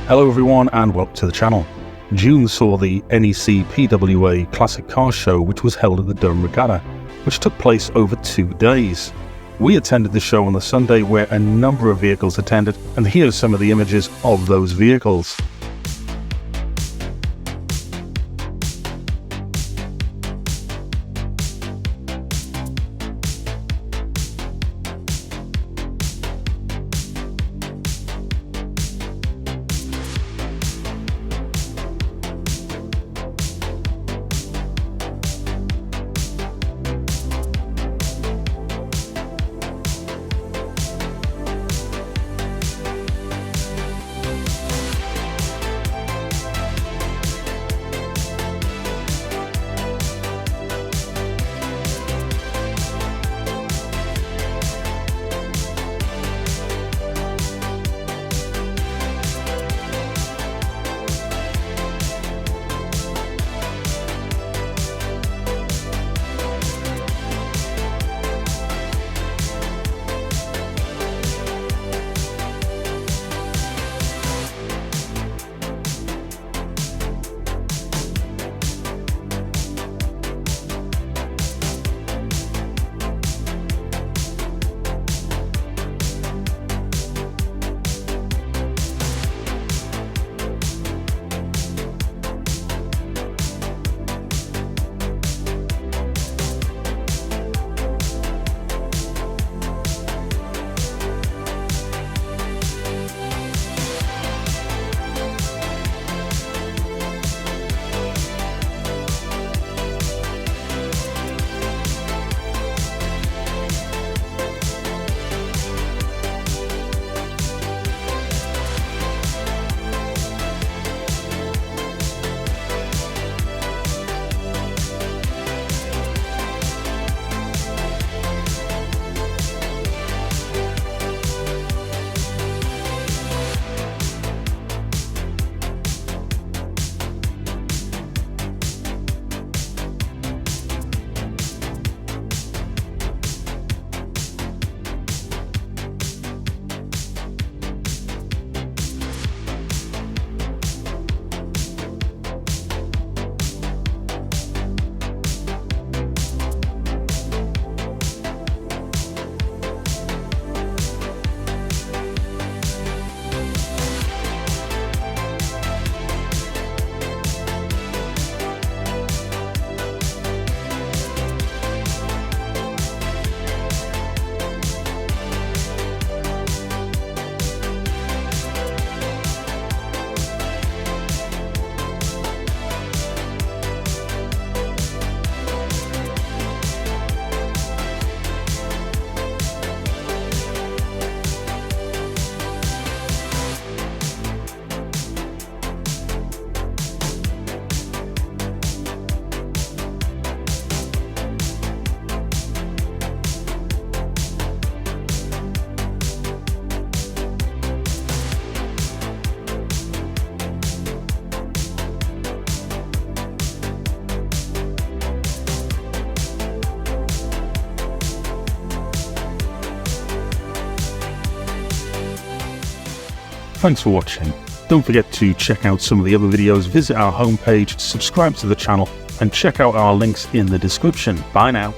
Hello everyone and welcome to the channel. June saw the NECPWA Classic Car Show, which was held at the Durham Regatta, which took place over 2 days. We attended the show on the Sunday where a number of vehicles attended, and here's some of the images of those vehicles. Thanks for watching. Don't forget to check out some of the other videos, visit our homepage, subscribe to the channel, and check out our links in the description. Bye now.